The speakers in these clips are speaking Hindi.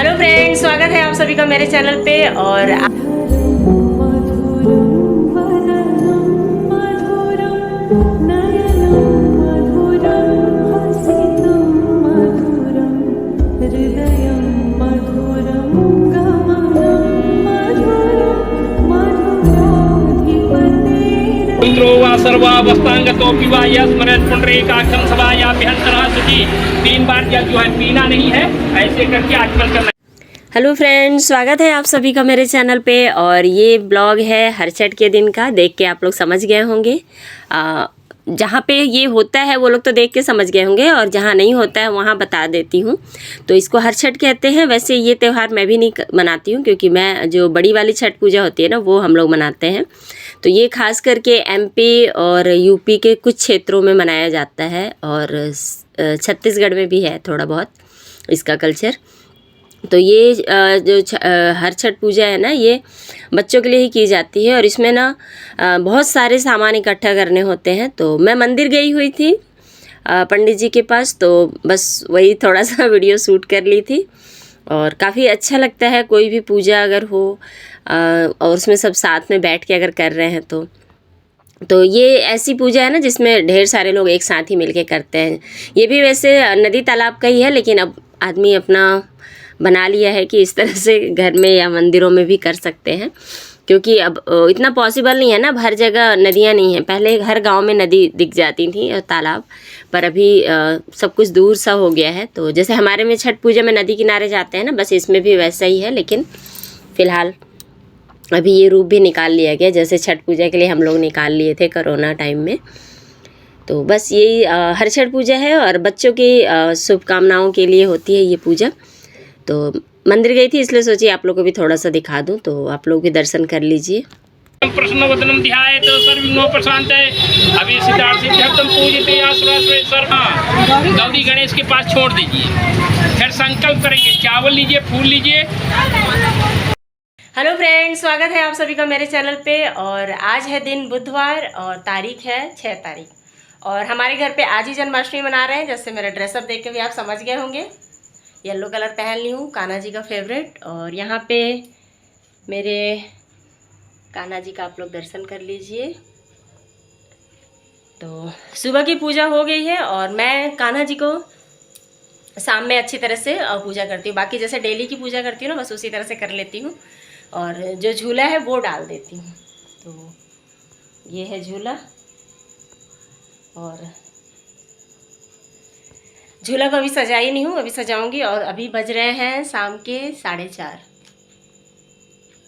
हेलो फ्रेंड्स, स्वागत है आप सभी का मेरे चैनल पे। और पुत्रो वा सर्वावस्थांगतोऽपि वा यस्मरत् पुंडरीकाक्षं सभायाभ्यन्तरः सुखी। 3 बार जल जो है पीना नहीं है, ऐसे करके आजकल करना। हेलो फ्रेंड्स, स्वागत है आप सभी का मेरे चैनल पे। और ये ब्लॉग है हरछठ के दिन का। देख के आप लोग समझ गए होंगे। जहाँ पे ये होता है वो लोग तो देख के समझ गए होंगे, और जहाँ नहीं होता है वहाँ बता देती हूँ। तो इसको हरछठ कहते हैं। वैसे ये त्यौहार मैं भी नहीं मनाती हूँ, क्योंकि मैं जो बड़ी वाली छठ पूजा होती है ना, वो हम लोग मनाते हैं। तो ये खास करके एमपी और यूपी के कुछ क्षेत्रों में मनाया जाता है, और छत्तीसगढ़ में भी है थोड़ा बहुत इसका कल्चर। तो ये जो हर छठ पूजा है ना, ये बच्चों के लिए ही की जाती है। और इसमें ना बहुत सारे सामान इकट्ठा करने होते हैं। तो मैं मंदिर गई हुई थी पंडित जी के पास, तो बस वही थोड़ा सा वीडियो शूट कर ली थी। और काफ़ी अच्छा लगता है कोई भी पूजा अगर हो और उसमें सब साथ में बैठ के अगर कर रहे हैं तो ये ऐसी पूजा है ना जिसमें ढेर सारे लोग एक साथ ही मिलके करते हैं। ये भी वैसे नदी तालाब का ही है, लेकिन अब आदमी अपना बना लिया है कि इस तरह से घर में या मंदिरों में भी कर सकते हैं, क्योंकि अब इतना पॉसिबल नहीं है ना। अब हर जगह नदियाँ नहीं हैं। पहले हर गांव में नदी दिख जाती थी और तालाब, पर अभी सब कुछ दूर सा हो गया है। तो जैसे हमारे में छठ पूजा में नदी किनारे जाते हैं ना, बस इसमें भी वैसा ही है। लेकिन फ़िलहाल अभी ये रूप भी निकाल लिया गया, जैसे छठ पूजा के लिए हम लोग निकाल लिए थे कोरोना टाइम में। तो बस यही हर छठ पूजा है, और बच्चों की शुभकामनाओं के लिए होती है ये पूजा। तो मंदिर गई थी, इसलिए सोची आप लोग को भी थोड़ा सा दिखा दूं, तो आप लोग भी दर्शन कर लीजिए। प्रसन्नवदनं ध्यायेत् सर्वविघ्नोपशान्तये। अभी सिद्धार्थ सिद्ध्यर्थं पूजते सर्व गौरी गणेश के पास छोड़ दीजिए, फिर संकल्प करेंगे। चावल लीजिए, फूल लीजिए। हेलो फ्रेंड्स, स्वागत है आप सभी का मेरे चैनल पे। और आज है दिन बुधवार और तारीख है 6 तारीख। और हमारे घर पे आज ही जन्माष्टमी मना रहे हैं। जैसे मेरा ड्रेसअप देख के भी आप समझ गए होंगे, येलो कलर पहन ली हूँ, कान्हा जी का फेवरेट। और यहाँ पे मेरे कान्हा जी का आप लोग दर्शन कर लीजिए। तो सुबह की पूजा हो गई है, और मैं कान्हा जी को शाम में अच्छी तरह से पूजा करती हूँ। बाकी जैसे डेली की पूजा करती हूँ ना, बस उसी तरह से कर लेती हूँ। और जो झूला है वो डाल देती हूँ। तो ये है झूला, और झूला को अभी सजाई नहीं हूँ, अभी सजाऊंगी। और अभी बज रहे हैं शाम के 4:30,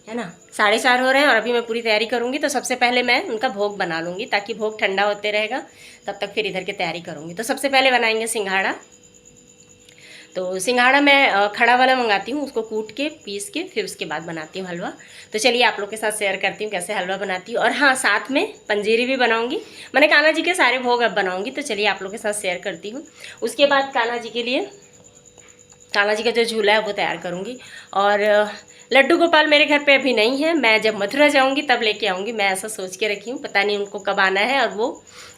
है ना, 4:30 हो रहे हैं। और अभी मैं पूरी तैयारी करूँगी। तो सबसे पहले मैं उनका भोग बना लूँगी, ताकि भोग ठंडा होते रहेगा, तब तक फिर इधर की तैयारी करूँगी। तो सबसे पहले बनाएंगे सिंघाड़ा। तो सिंघाड़ा मैं खड़ा वाला मंगाती हूँ, उसको कूट के पीस के फिर उसके बाद बनाती हूँ हलवा। तो चलिए आप लोग के साथ शेयर करती हूँ कैसे हलवा बनाती हूँ। और हाँ, साथ में पंजीरी भी बनाऊँगी। मैंने कान्हा जी के सारे भोग अब बनाऊँगी, तो चलिए आप लोग के साथ शेयर करती हूँ। उसके बाद कान्हा जी के लिए, कान्हा जी का जो झूला है वो तैयार करूँगी। और लड्डू गोपाल मेरे घर पे अभी नहीं है, मैं जब मथुरा जाऊँगी तब लेके आऊँगी। मैं ऐसा सोच के रखी हूँ, पता नहीं उनको कब आना है और वो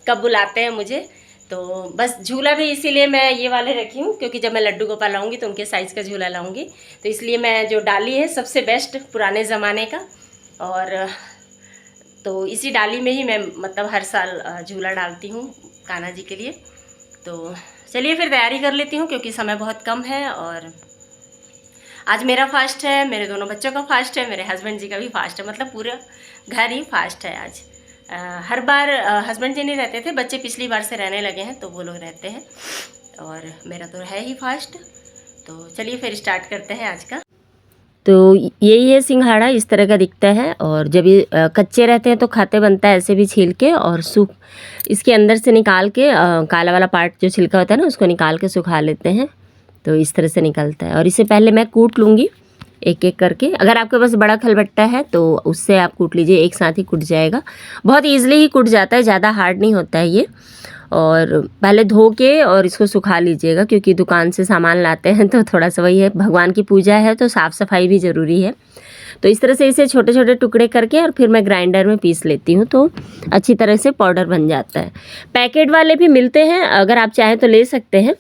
कब बुलाते हैं मुझे। तो बस झूला भी इसीलिए मैं ये वाले रखी हूँ, क्योंकि जब मैं लड्डू गोपाल लाऊंगी तो उनके साइज़ का झूला लाऊंगी। तो इसलिए मैं जो डाली है सबसे बेस्ट पुराने ज़माने का, और तो इसी डाली में ही मैं मतलब हर साल झूला डालती हूँ कान्हा जी के लिए। तो चलिए फिर तैयारी कर लेती हूँ, क्योंकि समय बहुत कम है। और आज मेरा फास्ट है, मेरे दोनों बच्चों का फास्ट है, मेरे हस्बैंड जी का भी फास्ट है। मतलब पूरा घर ही फास्ट है आज। हर बार हस्बैंड जी नहीं रहते थे, बच्चे पिछली बार से रहने लगे हैं तो वो लोग रहते हैं, और मेरा तो है ही फास्ट। तो चलिए फिर स्टार्ट करते हैं आज का। तो यही है सिंघाड़ा, इस तरह का दिखता है। और जब ये कच्चे रहते हैं तो खाते बनता है ऐसे भी छील के, और सूख इसके अंदर से निकाल के काला वाला पार्ट जो छिलका होता है ना, उसको निकाल के सुखा लेते हैं। तो इस तरह से निकलता है। और इसे पहले मैं कूट लूँगी एक एक करके। अगर आपके पास बड़ा खलबट्टा है तो उससे आप कूट लीजिए, एक साथ ही कूट जाएगा। बहुत ईजिली ही कूट जाता है, ज़्यादा हार्ड नहीं होता है ये। और पहले धो के और इसको सुखा लीजिएगा, क्योंकि दुकान से सामान लाते हैं तो थोड़ा सा वही है, भगवान की पूजा है तो साफ़ सफाई भी ज़रूरी है। तो इस तरह से इसे छोटे छोटे टुकड़े करके और फिर मैं ग्राइंडर में पीस लेती हूँ, तो अच्छी तरह से पाउडर बन जाता है। पैकेट वाले भी मिलते हैं, अगर आप चाहें तो ले सकते हैं।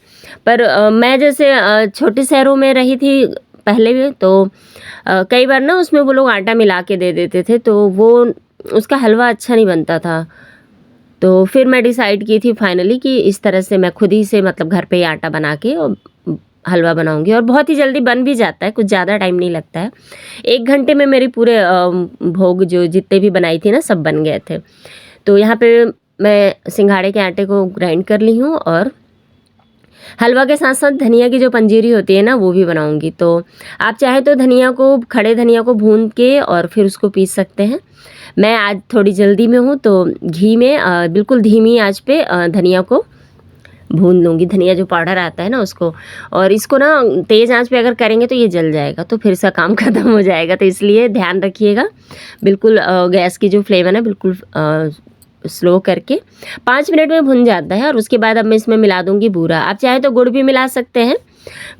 पर मैं जैसे छोटे शहरों में रही थी पहले भी तो कई बार ना उसमें वो लोग आटा मिला के दे देते थे, तो वो उसका हलवा अच्छा नहीं बनता था। तो फिर मैं डिसाइड की थी फाइनली कि इस तरह से मैं खुद ही से मतलब घर पे ही आटा बना के और हलवा बनाऊंगी, और बहुत ही जल्दी बन भी जाता है, कुछ ज़्यादा टाइम नहीं लगता है। 1 घंटे में मेरी पूरे भोग जो जितने भी बनाई थी ना सब बन गए थे। तो यहाँ पे मैं सिंघाड़े के आटे को ग्राइंड कर ली हूँ और हलवा के साथ साथ धनिया की जो पंजीरी होती है ना वो भी बनाऊंगी। तो आप चाहे तो धनिया को, खड़े धनिया को भून के और फिर उसको पीस सकते हैं। मैं आज थोड़ी जल्दी में हूँ तो घी में बिल्कुल धीमी आंच पे धनिया को भून लूँगी, धनिया जो पाउडर आता है ना उसको। और इसको ना तेज़ आंच पे अगर करेंगे तो ये जल जाएगा, तो फिर इसका काम ख़त्म हो जाएगा। तो इसलिए ध्यान रखिएगा, बिल्कुल गैस की जो फ्लेम है ना बिल्कुल स्लो करके 5 मिनट में भुन जाता है। और उसके बाद अब मैं इसमें मिला दूँगी बूरा। आप चाहे तो गुड़ भी मिला सकते हैं,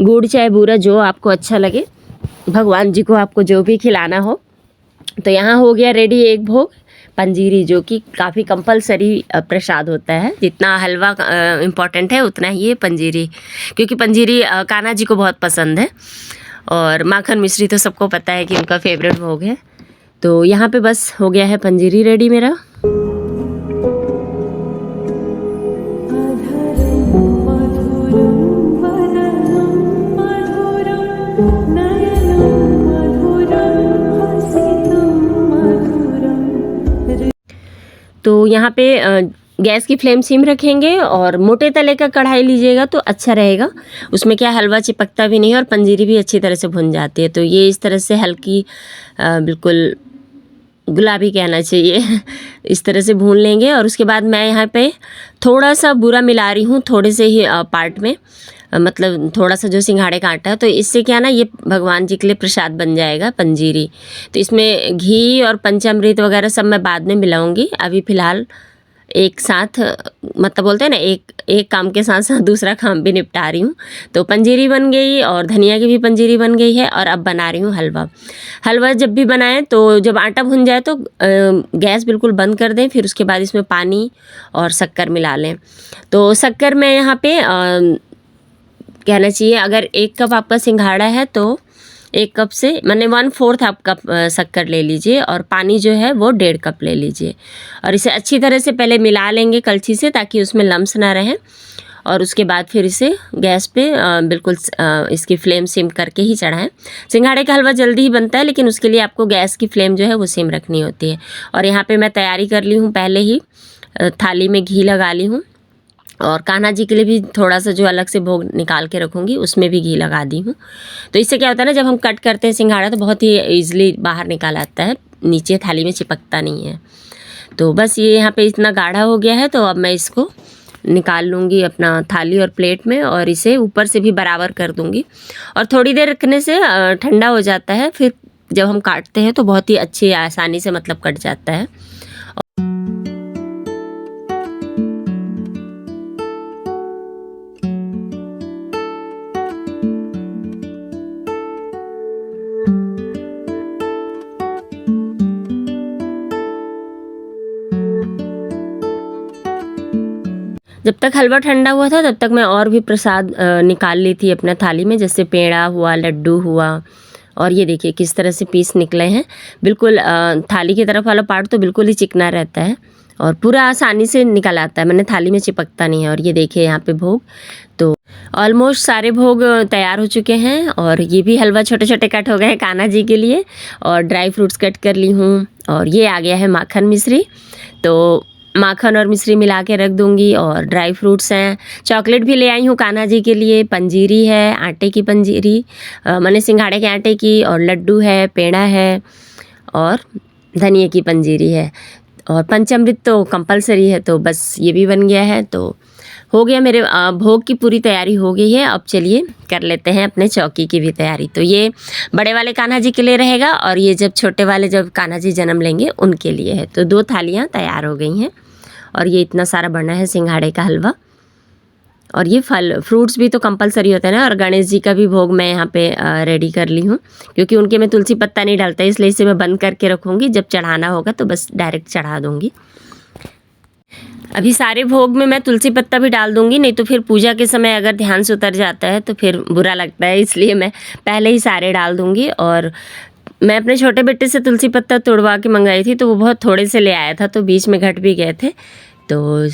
गुड़ चाहे बूरा जो आपको अच्छा लगे, भगवान जी को आपको जो भी खिलाना हो। तो यहाँ हो गया रेडी एक भोग पंजीरी, जो कि काफ़ी कंपलसरी प्रसाद होता है। जितना हलवा इम्पॉर्टेंट है उतना ही ये पंजीरी, क्योंकि पंजीरी कान्हा जी को बहुत पसंद है। और माखन मिश्री तो सबको पता है कि उनका फेवरेट भोग है। तो यहाँ पे बस हो गया है पंजीरी रेडी मेरा। तो यहाँ पे गैस की फ्लेम सिम रखेंगे और मोटे तले का कढ़ाई लीजिएगा तो अच्छा रहेगा। उसमें क्या हलवा चिपकता भी नहीं है और पंजीरी भी अच्छी तरह से भुन जाती है। तो ये इस तरह से हल्की बिल्कुल गुलाबी कहना चाहिए इस तरह से भून लेंगे। और उसके बाद मैं यहाँ पे थोड़ा सा बूरा मिला रही हूँ, थोड़े से ही पार्ट में, मतलब थोड़ा सा जो सिंघाड़े का आटा है। तो इससे क्या ना ये भगवान जी के लिए प्रसाद बन जाएगा पंजीरी। तो इसमें घी और पंचामृत वगैरह सब मैं बाद में मिलाऊंगी। अभी फ़िलहाल एक साथ मतलब बोलते हैं ना एक काम के साथ साथ दूसरा काम भी निपटा रही हूँ। तो पंजीरी बन गई और धनिया की भी पंजीरी बन गई है। और अब बना रही हूँ हलवा। हलवा जब भी बनाएं तो जब आटा भुन जाए तो गैस बिल्कुल बंद कर दें। फिर उसके बाद इसमें पानी और शक्कर मिला लें। तो शक्कर मैं यहाँ पे कहना चाहिए अगर 1 कप आपका सिंघाड़ा है तो 1 कप से मैंने 1/4 आप कप शक्कर ले लीजिए और पानी जो है वो 1.5 कप ले लीजिए। और इसे अच्छी तरह से पहले मिला लेंगे कलछी से ताकि उसमें लम्स ना रहें। और उसके बाद फिर इसे गैस पे बिल्कुल इसकी फ्लेम सिम करके ही चढ़ाएं। सिंघाड़े का हलवा जल्दी ही बनता है, लेकिन उसके लिए आपको गैस की फ्लेम जो है वो सिम रखनी होती है। और यहाँ पे मैं तैयारी कर ली हूँ, पहले ही थाली में घी लगा ली हूँ। और कान्हा जी के लिए भी थोड़ा सा जो अलग से भोग निकाल के रखूँगी उसमें भी घी लगा दी हूँ। तो इससे क्या होता है ना, जब हम कट करते हैं सिंघाड़ा तो बहुत ही ईजिली बाहर निकाल आता है, नीचे थाली में चिपकता नहीं है। तो बस ये यहाँ पे इतना गाढ़ा हो गया है। तो अब मैं इसको निकाल लूँगी अपना थाली और प्लेट में और इसे ऊपर से भी बराबर कर दूँगी। और थोड़ी देर रखने से ठंडा हो जाता है, फिर जब हम काटते हैं तो बहुत ही अच्छी आसानी से मतलब कट जाता है। जब तक हलवा ठंडा हुआ था तब तक मैं और भी प्रसाद निकाल ली थी अपना थाली में, जैसे पेड़ा हुआ, लड्डू हुआ। और ये देखिए किस तरह से पीस निकले हैं। बिल्कुल थाली की तरफ वाला पार्ट तो बिल्कुल ही चिकना रहता है और पूरा आसानी से निकल आता है, मैंने थाली में चिपकता नहीं है। और ये देखिए यहाँ पे भोग तो ऑलमोस्ट सारे भोग तैयार हो चुके हैं। और ये भी हलवा छोटे छोटे कट हो गए हैं कान्हा जी के लिए। और ड्राई फ्रूट्स कट कर ली हूँ। और ये आ गया है माखन मिश्री, तो माखन और मिश्री मिला के रख दूंगी। और ड्राई फ्रूट्स हैं, चॉकलेट भी ले आई हूँ कान्हा जी के लिए, पंजीरी है, आटे की पंजीरी मैंने सिंघाड़े के आटे की, और लड्डू है, पेड़ा है और धनिया की पंजीरी है। और पंचामृत तो कंपलसरी है। तो बस ये भी बन गया है। तो हो गया मेरे भोग की पूरी तैयारी हो गई है। अब चलिए कर लेते हैं अपने चौकी की भी तैयारी। तो ये बड़े वाले कान्हा जी के लिए रहेगा और ये जब छोटे वाले जब कान्हा जी जन्म लेंगे उनके लिए है। तो 2 थालियाँ तैयार हो गई हैं। और ये इतना सारा बना है सिंघाड़े का हलवा। और ये फल फ्रूट्स भी तो कंपलसरी होता है ना। और गणेश जी का भी भोग मैं यहाँ पे रेडी कर ली हूँ, क्योंकि उनके में तुलसी पत्ता नहीं डालता, इसलिए इसे मैं बंद करके रखूँगी। जब चढ़ाना होगा तो बस डायरेक्ट चढ़ा दूँगी। अभी सारे भोग में मैं तुलसी पत्ता भी डाल दूंगी, नहीं तो फिर पूजा के समय अगर ध्यान से उतर जाता है तो फिर बुरा लगता है, इसलिए मैं पहले ही सारे डाल दूंगी। और मैं अपने छोटे बेटे से तुलसी पत्ता तोड़वा के मंगाई थी, तो वो बहुत थोड़े से ले आया था, तो बीच में घट भी गए थे। तो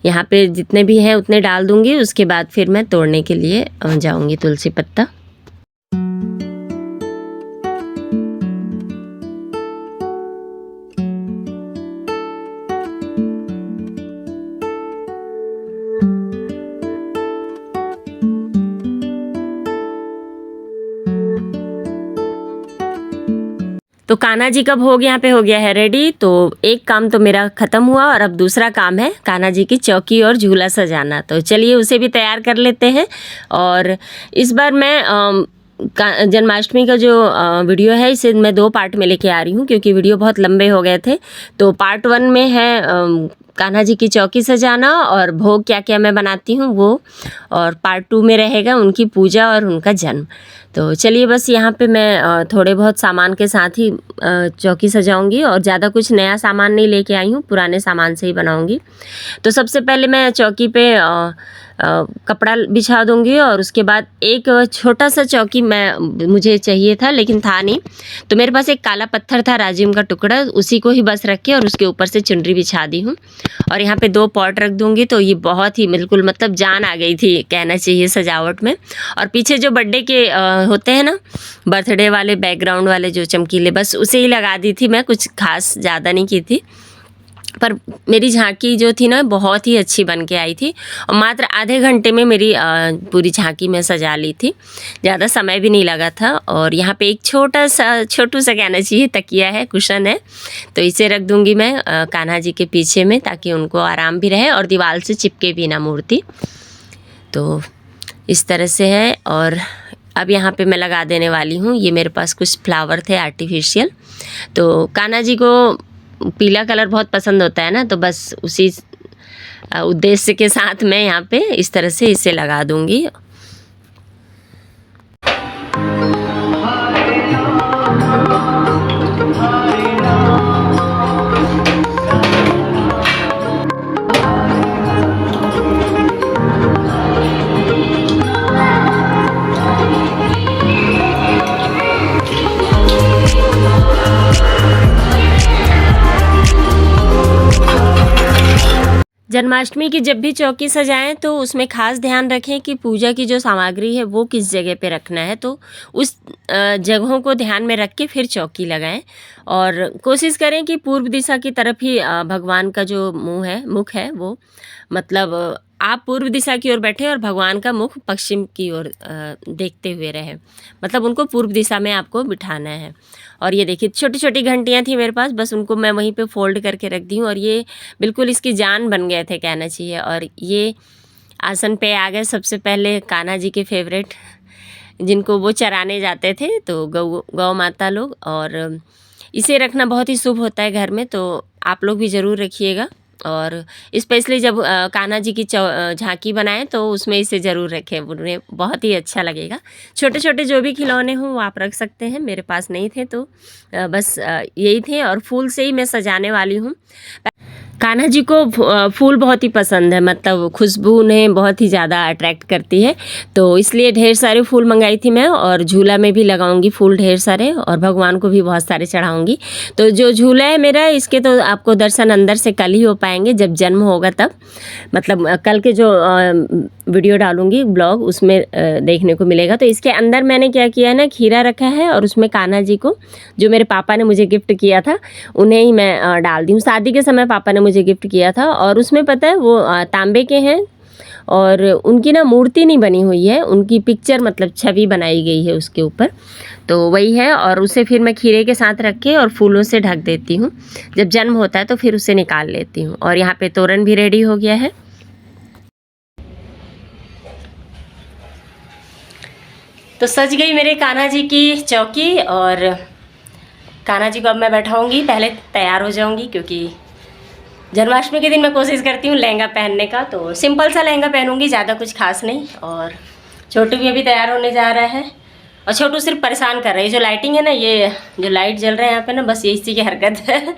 यहाँ पे जितने भी हैं उतने डाल दूंगी, उसके बाद फिर मैं तोड़ने के लिए जाऊंगी तुलसी पत्ता। तो कान्हा जी का भोग यहाँ पे हो गया है रेडी। तो एक काम तो मेरा ख़त्म हुआ और अब दूसरा काम है कान्हा जी की चौकी और झूला सजाना। तो चलिए उसे भी तैयार कर लेते हैं। और इस बार मैं जन्माष्टमी का जो वीडियो है इसे मैं 2 पार्ट में लेके आ रही हूँ, क्योंकि वीडियो बहुत लंबे हो गए थे। तो पार्ट 1 में है कान्हा जी की चौकी सजाना और भोग क्या क्या मैं बनाती हूँ वो, और पार्ट 2 में रहेगा उनकी पूजा और उनका जन्म। तो चलिए बस यहाँ पे मैं थोड़े बहुत सामान के साथ ही चौकी सजाऊंगी, और ज़्यादा कुछ नया सामान नहीं लेके आई हूँ, पुराने सामान से ही बनाऊंगी। तो सबसे पहले मैं चौकी पे कपड़ा बिछा दूंगी, और उसके बाद एक छोटा सा चौकी मुझे चाहिए था लेकिन था नहीं, तो मेरे पास एक काला पत्थर था राजिम का टुकड़ा, उसी को ही बस रख के और उसके ऊपर से चुनरी बिछा दी हूँ। और यहाँ पे 2 पॉट रख दूंगी। तो ये बहुत ही बिल्कुल मतलब जान आ गई थी कहना चाहिए सजावट में। और पीछे जो बर्थडे के होते हैं ना, बर्थडे वाले बैकग्राउंड वाले जो चमकीले, बस उसे ही लगा दी थी मैं, कुछ खास ज़्यादा नहीं की थी। पर मेरी झांकी जो थी ना बहुत ही अच्छी बन के आई थी, और मात्र आधे घंटे में मेरी पूरी झांकी में सजा ली थी, ज़्यादा समय भी नहीं लगा था। और यहाँ पे एक छोटू सा कहना चाहिए तकिया है, कुशन है, तो इसे रख दूँगी मैं कान्हा जी के पीछे में, ताकि उनको आराम भी रहे और दीवार से चिपके भी ना मूर्ति। तो इस तरह से है। और अब यहाँ पे मैं लगा देने वाली हूँ, ये मेरे पास कुछ फ्लावर थे आर्टिफिशियल। तो कान्हा जी को पीला कलर बहुत पसंद होता है ना, तो बस उसी उद्देश्य के साथ मैं यहाँ पे इस तरह से इसे लगा दूँगी। जन्माष्टमी की जब भी चौकी सजाएं तो उसमें ख़ास ध्यान रखें कि पूजा की जो सामग्री है वो किस जगह पे रखना है, तो उस जगहों को ध्यान में रख के फिर चौकी लगाएं। और कोशिश करें कि पूर्व दिशा की तरफ ही भगवान का जो मुख है वो, मतलब आप पूर्व दिशा की ओर बैठे और भगवान का मुख पश्चिम की ओर देखते हुए रहे, मतलब उनको पूर्व दिशा में आपको बिठाना है। और ये देखिए छोटी छोटी घंटियाँ थी मेरे पास, बस उनको मैं वहीं पे फोल्ड करके रख दी हूँ, और ये बिल्कुल इसकी जान बन गए थे कहना चाहिए। और ये आसन पे आ गए सबसे पहले कान्हा जी के फेवरेट, जिनको वो चराने जाते थे, तो गौ माता लोग। और इसे रखना बहुत ही शुभ होता है घर में, तो आप लोग भी ज़रूर रखिएगा। और स्पेशली जब कान्हा जी की झांकी बनाएं तो उसमें इसे ज़रूर रखें, उन्हें बहुत ही अच्छा लगेगा। छोटे छोटे जो भी खिलौने हों वो आप रख सकते हैं, मेरे पास नहीं थे तो बस यही थे। और फूल से ही मैं सजाने वाली हूँ। कान्हा जी को फूल बहुत ही पसंद है, मतलब खुशबू उन्हें बहुत ही ज़्यादा अट्रैक्ट करती है, तो इसलिए ढेर सारे फूल मंगाई थी मैं। और झूला में भी लगाऊंगी फूल ढेर सारे, और भगवान को भी बहुत सारे चढ़ाऊंगी। तो जो झूला है मेरा, इसके तो आपको दर्शन अंदर से कल ही हो पाएंगे, जब जन्म होगा तब, मतलब कल के जो वीडियो डालूंगी ब्लॉग उसमें देखने को मिलेगा। तो इसके अंदर मैंने क्या किया है ना, खीरा रखा है, और उसमें कान्हा जी को जो मेरे पापा ने मुझे गिफ्ट किया था उन्हें ही मैं डाल दी हूँ। शादी के समय पापा ने मुझे गिफ्ट किया था, और उसमें पता है वो तांबे के हैं, और उनकी ना मूर्ति नहीं बनी हुई है, उनकी पिक्चर मतलब छवि बनाई गई है उसके ऊपर, तो वही है। और उसे फिर मैं खीरे के साथ रख के और फूलों से ढक देती हूँ। जब जन्म होता है तो फिर उसे निकाल लेती हूँ। और यहाँ पे तोरण भी रेडी हो गया है। तो सज गई मेरे कान्हा जी की चौकी, और कान्हा जी को अब मैं बैठाऊंगी। पहले तैयार हो जाऊंगी, क्योंकि जन्माष्टमी के दिन मैं कोशिश करती हूँ लहंगा पहनने का, तो सिंपल सा लहंगा पहनूंगी, ज़्यादा कुछ खास नहीं। और छोटू भी अभी तैयार होने जा रहा है, और छोटू सिर्फ परेशान कर रही है। जो लाइटिंग है ना, ये जो लाइट जल रहा है यहाँ पे ना, बस ये इसी की हरकत है।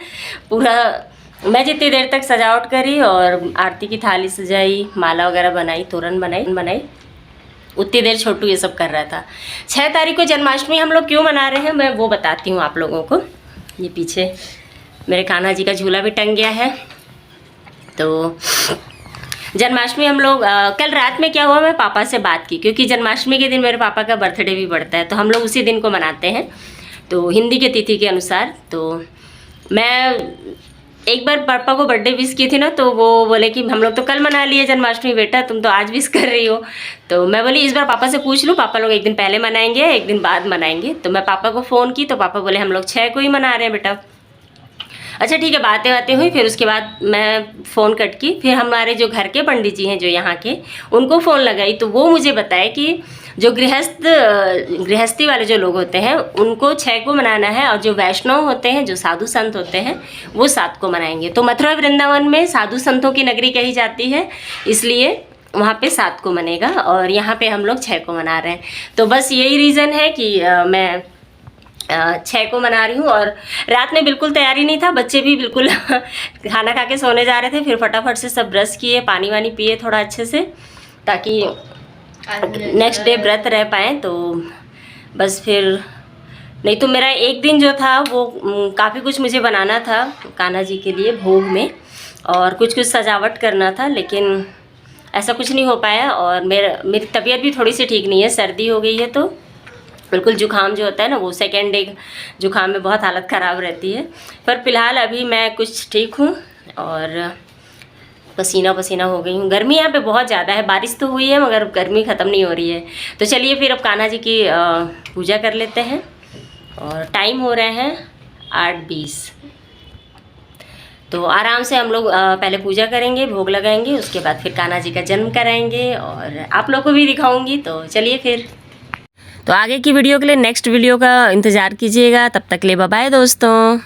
पूरा मैं जितनी देर तक सजावट करी और आरती की थाली सजाई, माला वगैरह बनाई, तोरण बनाई, उतनी देर छोटू ये सब कर रहा था। 6 तारीख को जन्माष्टमी हम लोग क्यों मना रहे हैं मैं वो बताती हूँ आप लोगों को। ये पीछे मेरे कान्हा जी का झूला भी टंग गया है। तो जन्माष्टमी हम लोग कल रात में क्या हुआ, मैं पापा से बात की, क्योंकि जन्माष्टमी के दिन मेरे पापा का बर्थडे भी पड़ता है, तो हम लोग उसी दिन को मनाते हैं, तो हिंदी के तिथि के अनुसार। तो मैं एक बार पापा को बर्थडे विश की थी ना, तो वो बोले कि हम लोग तो कल मना लिए जन्माष्टमी बेटा, तुम तो आज विश कर रही हो। तो मैं बोली इस बार पापा से पूछ लूँ, पापा लोग एक दिन पहले मनाएंगे एक दिन बाद मनाएंगे। तो मैं पापा को फ़ोन की तो पापा बोले हम लोग 6 को ही मना रहे हैं बेटा। अच्छा ठीक है, बातें हुई। फिर उसके बाद मैं फ़ोन कट की, फिर हमारे जो घर के पंडित जी हैं जो यहाँ के, उनको फ़ोन लगाई, तो वो मुझे बताए कि जो गृहस्थी वाले जो लोग होते हैं उनको 6 को मनाना है, और जो वैष्णव होते हैं, जो साधु संत होते हैं, वो 7 को मनाएंगे। तो मथुरा वृंदावन में साधु संतों की नगरी कही जाती है, इसलिए वहाँ पे 7 को मनेगा, और यहाँ पे हम लोग 6 को मना रहे हैं। तो बस यही रीज़न है कि मैं 6 को मना रही हूँ। और रात में बिल्कुल तैयारी नहीं था, बच्चे भी बिल्कुल खाना खा के सोने जा रहे थे, फिर फटाफट से सब ब्रश किए, पानी वानी पिए थोड़ा अच्छे से, ताकि नेक्स्ट डे व्रत रह पाएँ। तो बस फिर नहीं तो मेरा एक दिन जो था वो काफ़ी कुछ मुझे बनाना था कान्हा जी के लिए भोग में, और कुछ सजावट करना था, लेकिन ऐसा कुछ नहीं हो पाया। और मेरी तबीयत भी थोड़ी सी ठीक नहीं है, सर्दी हो गई है, तो बिल्कुल जुकाम जो होता है ना, वो सेकेंड डे जुकाम में बहुत हालत ख़राब रहती है। पर फ़िलहाल अभी मैं कुछ ठीक हूँ, और पसीना हो गई हूँ। गर्मी यहाँ पे बहुत ज़्यादा है, बारिश तो हुई है मगर गर्मी ख़त्म नहीं हो रही है। तो चलिए फिर अब कान्हा जी की पूजा कर लेते हैं, और टाइम हो रहे हैं 8:20। तो आराम से हम लोग पहले पूजा करेंगे, भोग लगाएंगे, उसके बाद फिर कान्हा जी का जन्म कराएंगे, और आप लोग को भी दिखाऊंगी। तो चलिए फिर, तो आगे की वीडियो के लिए नेक्स्ट वीडियो का इंतज़ार कीजिएगा। तब तक के लिए बाय बाय दोस्तों।